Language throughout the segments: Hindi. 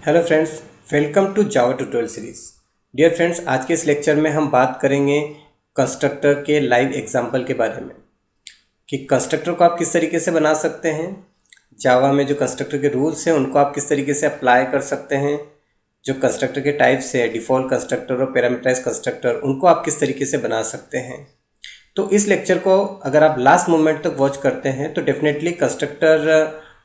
Hello friends, welcome to Java tutorial series. Dear friends, आज के इस लेक्चर में हम बात करेंगे कंस्ट्रक्टर के लाइव एग्जांपल के बारे में कि कंस्ट्रक्टर को आप किस तरीके से बना सकते हैं, जावा में जो कंस्ट्रक्टर के रूल्स हैं उनको आप किस तरीके से अप्लाई कर सकते हैं, जो कंस्ट्रक्टर के टाइप्स है डिफ़ॉल्ट कंस्ट्रक्टर और पैरामीटराइज कंस्ट्रक्टर उनको आप किस तरीके से बना सकते हैं। तो इस लेक्चर को अगर आप लास्ट मोमेंट तक वॉच करते हैं तो डेफिनेटली कंस्ट्रक्टर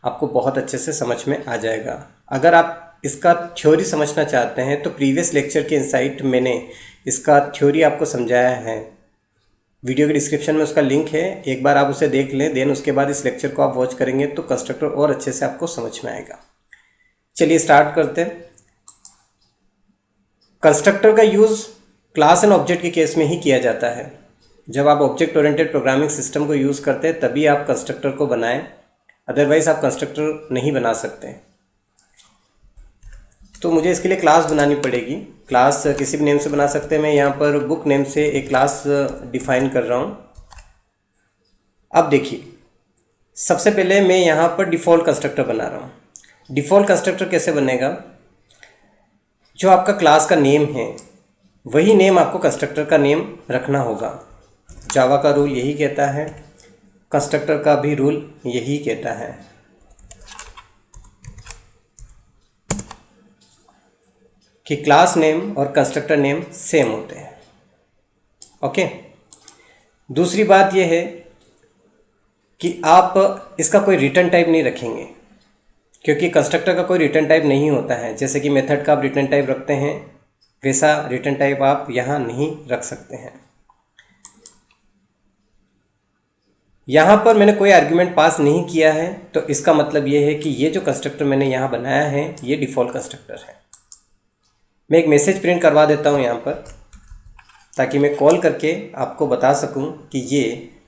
आपको बहुत अच्छे से समझ में आ जाएगा। अगर आप इसका थ्योरी समझना चाहते हैं तो प्रीवियस लेक्चर के इनसाइट मैंने इसका थ्योरी आपको समझाया है, वीडियो के डिस्क्रिप्शन में उसका लिंक है, एक बार आप उसे देख लें। देन उसके बाद इस लेक्चर को आप वॉच करेंगे तो कंस्ट्रक्टर और अच्छे से आपको समझ में आएगा। चलिए स्टार्ट करते हैं। कंस्ट्रक्टर का यूज़ क्लास एंड ऑब्जेक्ट के केस में ही किया जाता है। जब आप ऑब्जेक्ट ओरिएंटेड प्रोग्रामिंग सिस्टम को यूज़ करते हैं तभी आप कंस्ट्रक्टर को बनाएं, अदरवाइज़ आप कंस्ट्रक्टर नहीं बना सकते। तो मुझे इसके लिए क्लास बनानी पड़ेगी। क्लास किसी भी नेम से बना सकते हैं। मैं यहाँ पर बुक नेम से एक क्लास डिफाइन कर रहा हूँ। अब देखिए, सबसे पहले मैं यहाँ पर डिफ़ॉल्ट कंस्ट्रक्टर बना रहा हूँ। डिफ़ॉल्ट कंस्ट्रक्टर कैसे बनेगा? जो आपका क्लास का नेम है वही नेम आपको कंस्ट्रक्टर का नेम रखना होगा। जावा का रूल यही कहता है, कंस्ट्रक्टर का भी रूल यही कहता है। कि क्लास नेम और कंस्ट्रक्टर नेम सेम होते हैं। ओके, दूसरी बात यह है कि आप इसका कोई रिटर्न टाइप नहीं रखेंगे, क्योंकि कंस्ट्रक्टर का कोई रिटर्न टाइप नहीं होता है। जैसे कि मेथड का आप रिटर्न टाइप रखते हैं वैसा रिटर्न टाइप आप यहाँ नहीं रख सकते हैं। यहाँ पर मैंने कोई आर्ग्यूमेंट पास नहीं किया है, तो इसका मतलब ये है कि ये जो कंस्ट्रक्टर मैंने यहाँ बनाया है ये डिफ़ॉल्ट कंस्ट्रक्टर है। मैं एक मैसेज प्रिंट करवा देता हूँ यहाँ पर, ताकि मैं कॉल करके आपको बता सकूँ कि ये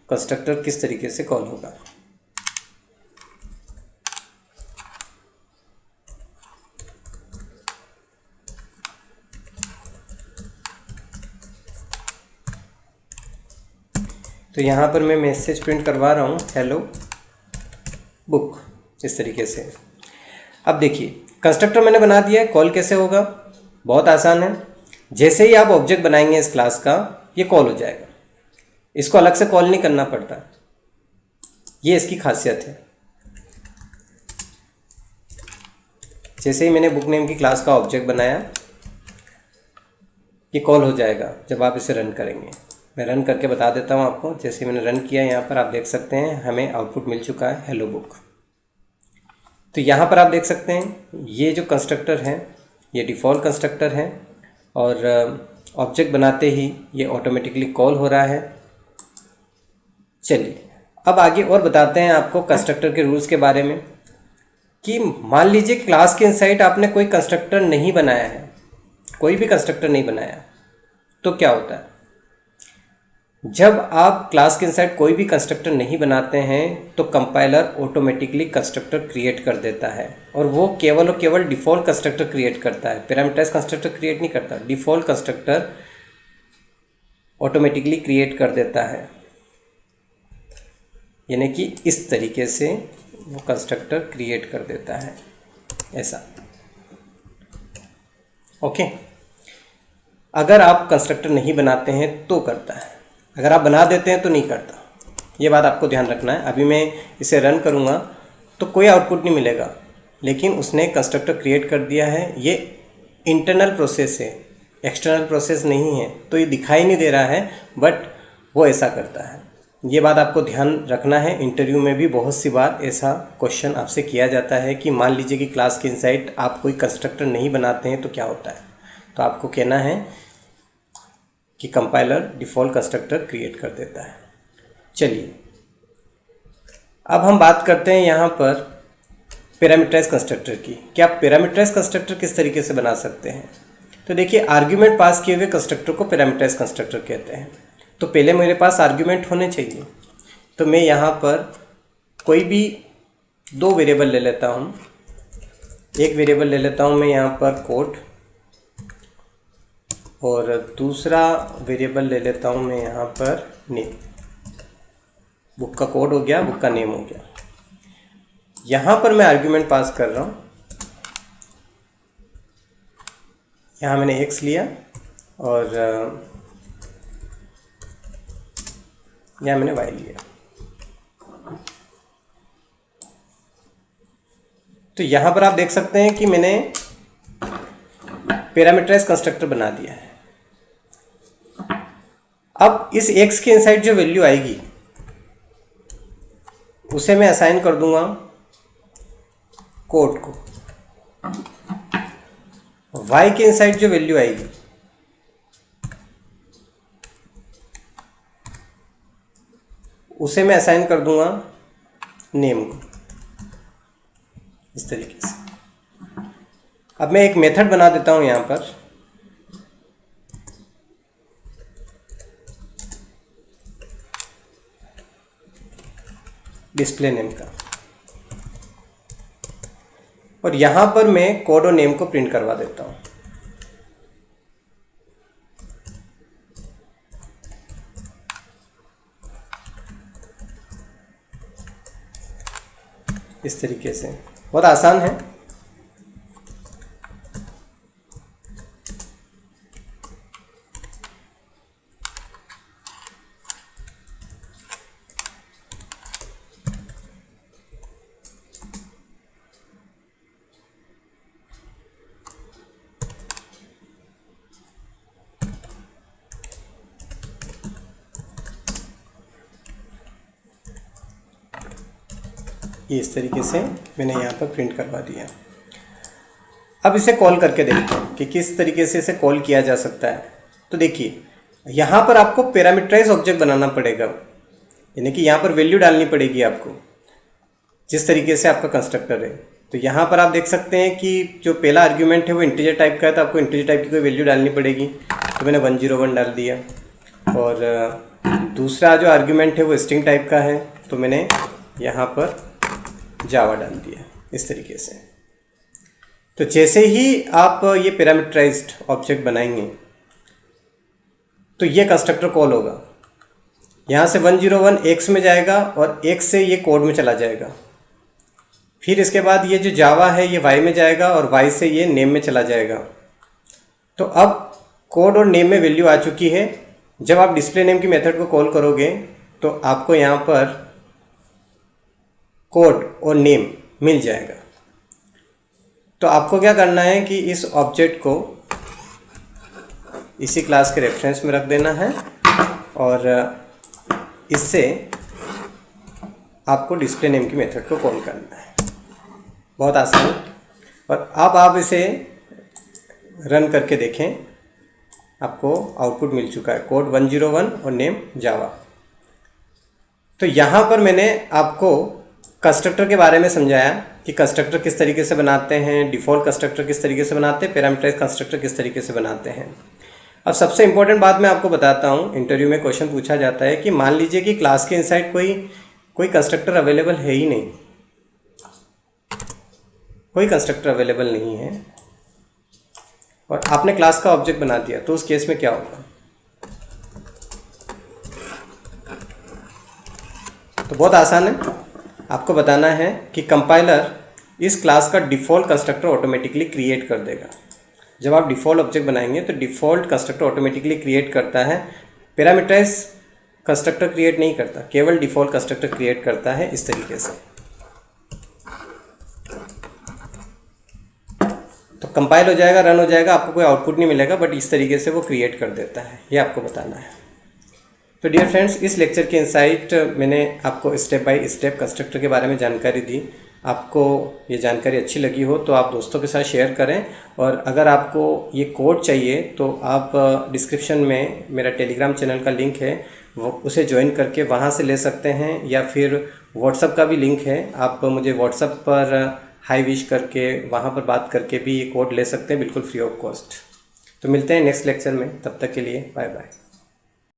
कंस्ट्रक्टर किस तरीके से कॉल होगा। तो यहाँ पर मैं मैसेज प्रिंट करवा रहा हूँ, हेलो बुक, इस तरीके से। अब देखिए, कंस्ट्रक्टर मैंने बना दिया है। कॉल कैसे होगा? बहुत आसान है। जैसे ही आप ऑब्जेक्ट बनाएंगे इस क्लास का, ये कॉल हो जाएगा। इसको अलग से कॉल नहीं करना पड़ता, ये इसकी खासियत है। जैसे ही मैंने बुक नेम की क्लास का ऑब्जेक्ट बनाया, ये कॉल हो जाएगा जब आप इसे रन करेंगे। मैं रन करके बता देता हूँ आपको। जैसे मैंने रन किया, यहाँ पर आप देख सकते हैं हमें आउटपुट मिल चुका है, हेलो बुक। तो यहाँ पर आप देख सकते हैं ये जो कंस्ट्रक्टर है ये डिफ़ॉल्ट कंस्ट्रक्टर है और ऑब्जेक्ट बनाते ही ये ऑटोमेटिकली कॉल हो रहा है। चलिए अब आगे और बताते हैं आपको कंस्ट्रक्टर के रूल्स के बारे में। कि मान लीजिए क्लास के इनसाइड आपने कोई कंस्ट्रक्टर नहीं बनाया है, कोई भी कंस्ट्रक्टर नहीं बनाया, तो क्या होता है? जब आप क्लास के इनसाइड कोई भी कंस्ट्रक्टर नहीं बनाते हैं तो कंपाइलर ऑटोमेटिकली कंस्ट्रक्टर क्रिएट कर देता है, और वो केवल और केवल डिफ़ॉल्ट कंस्ट्रक्टर क्रिएट करता है, पैरामीटराइज कंस्ट्रक्टर क्रिएट नहीं करता। डिफ़ॉल्ट कंस्ट्रक्टर ऑटोमेटिकली क्रिएट कर देता है, यानी कि इस तरीके से वो कंस्ट्रक्टर क्रिएट कर देता है, ऐसा। ओके, अगर आप कंस्ट्रक्टर नहीं बनाते हैं तो करता है, अगर आप बना देते हैं तो नहीं करता। ये बात आपको ध्यान रखना है। अभी मैं इसे रन करूँगा तो कोई आउटपुट नहीं मिलेगा, लेकिन उसने कंस्ट्रक्टर क्रिएट कर दिया है। ये इंटरनल प्रोसेस है, एक्सटर्नल प्रोसेस नहीं है, तो ये दिखाई नहीं दे रहा है, बट वो ऐसा करता है। ये बात आपको ध्यान रखना है। इंटरव्यू में भी बहुत सी बार ऐसा क्वेश्चन आपसे किया जाता है कि मान लीजिए कि क्लास के इनसाइड आप कोई कंस्ट्रक्टर नहीं बनाते हैं तो क्या होता है। तो आपको कहना है कि कंपाइलर डिफ़ॉल्ट कंस्ट्रक्टर क्रिएट कर देता है। चलिए अब हम बात करते हैं यहाँ पर पैरामीटराइज कंस्ट्रक्टर की। क्या पैरामीटराइज कंस्ट्रक्टर किस तरीके से बना सकते हैं? तो देखिए, आर्ग्यूमेंट पास किए हुए कंस्ट्रक्टर को पैरामीटराइज कंस्ट्रक्टर कहते हैं। तो पहले मेरे पास आर्ग्यूमेंट होने चाहिए, तो मैं यहाँ पर कोई भी दो वेरिएबल ले लेता हूँ। एक वेरिएबल ले लेता हूँ मैं यहाँ पर कोड, और दूसरा वेरिएबल ले लेता हूँ मैं यहाँ पर नेम। बुक का कोड हो गया, बुक का नेम हो गया। यहाँ पर मैं आर्ग्यूमेंट पास कर रहा हूँ यहाँ मैंने x लिया और यहाँ मैंने y लिया। तो यहाँ पर आप देख सकते हैं कि मैंने पैरामीटराइज कंस्ट्रक्टर बना दिया है। अब इस x के इनसाइड जो वैल्यू आएगी उसे मैं असाइन कर दूंगा कोड को। y के इनसाइड जो वैल्यू आएगी उसे मैं असाइन कर दूंगा नेम को, इस तरीके से। अब मैं एक मेथड बना देता हूं यहां पर, डिस्प्ले नेम का, और यहां पर मैं कोड और नेम को प्रिंट करवा देता हूं। इस तरीके से बहुत आसान है। ये इस तरीके से मैंने यहाँ पर प्रिंट करवा दिया। अब इसे कॉल करके देखते हैं कि किस तरीके से इसे कॉल किया जा सकता है। तो देखिए, यहाँ पर आपको पैरामीटराइज ऑब्जेक्ट बनाना पड़ेगा, यानी कि यहाँ पर वैल्यू डालनी पड़ेगी आपको, जिस तरीके से आपका कंस्ट्रक्टर है। तो यहाँ पर आप देख सकते हैं कि जो पहला आर्ग्यूमेंट है वो इंटीजर टाइप का है, तो आपको इंटीजर टाइप की कोई वैल्यू डालनी पड़ेगी। तो मैंने 101 डाल दिया। और दूसरा जो आर्ग्यूमेंट है वो स्ट्रिंग टाइप का है, तो मैंने यहाँ पर जावा डाल दिया, इस तरीके से। तो जैसे ही आप ये पैरामीटराइज्ड ऑब्जेक्ट बनाएंगे तो ये कंस्ट्रक्टर कॉल होगा। यहाँ से 101 x में जाएगा और x से ये कोड में चला जाएगा। फिर इसके बाद ये जो जावा है ये y में जाएगा और y से ये नेम में चला जाएगा। तो अब कोड और नेम में वैल्यू आ चुकी है। जब आप डिस्प्ले नेम की मेथड को कॉल करोगे तो आपको यहाँ पर कोड और नेम मिल जाएगा। तो आपको क्या करना है कि इस ऑब्जेक्ट को इसी क्लास के रेफरेंस में रख देना है और इससे आपको डिस्प्ले नेम की मेथड को कॉल करना है। बहुत आसान है। और अब आप इसे रन करके देखें, आपको आउटपुट मिल चुका है, कोड 101 और नेम जावा। तो यहाँ पर मैंने आपको कंस्ट्रक्टर के बारे में समझाया कि कंस्ट्रक्टर किस तरीके से बनाते हैं, डिफ़ॉल्ट कंस्ट्रक्टर किस तरीके से बनाते हैं, पैरामीटराइज कंस्ट्रक्टर किस तरीके से बनाते हैं। अब सबसे इम्पोर्टेंट बात मैं आपको बताता हूँ। इंटरव्यू में क्वेश्चन पूछा जाता है कि मान लीजिए कि क्लास के इनसाइड कोई कंस्ट्रक्टर अवेलेबल है ही नहीं, कोई कंस्ट्रक्टर अवेलेबल नहीं है और आपने क्लास का ऑब्जेक्ट बना दिया, तो उस केस में क्या होगा। तो बहुत आसान है। आपको बताना है कि कंपाइलर इस क्लास का डिफ़ॉल्ट कंस्ट्रक्टर ऑटोमेटिकली क्रिएट कर देगा। जब आप डिफ़ॉल्ट ऑब्जेक्ट बनाएंगे तो डिफ़ॉल्ट कंस्ट्रक्टर ऑटोमेटिकली क्रिएट करता है, पैरामीटराइज कंस्ट्रक्टर क्रिएट नहीं करता, केवल डिफ़ॉल्ट कंस्ट्रक्टर क्रिएट करता है, इस तरीके से। तो कंपाइल हो जाएगा, रन हो जाएगा, आपको कोई आउटपुट नहीं मिलेगा, बट इस तरीके से वो क्रिएट कर देता है। ये आपको बताना है। तो डियर फ्रेंड्स, इस लेक्चर के इनसाइट मैंने आपको स्टेप बाय स्टेप कंस्ट्रक्टर के बारे में जानकारी दी। आपको ये जानकारी अच्छी लगी हो तो आप दोस्तों के साथ शेयर करें, और अगर आपको ये कोड चाहिए तो आप डिस्क्रिप्शन में मेरा टेलीग्राम चैनल का लिंक है, वो उसे ज्वाइन करके वहाँ से ले सकते हैं, या फिर व्हाट्सएप का भी लिंक है, आप मुझे व्हाट्सएप पर हाई विश करके वहाँ पर बात करके भी ये कोड ले सकते हैं, बिल्कुल फ्री ऑफ कॉस्ट। तो मिलते हैं नेक्स्ट लेक्चर में, तब तक के लिए बाय बाय।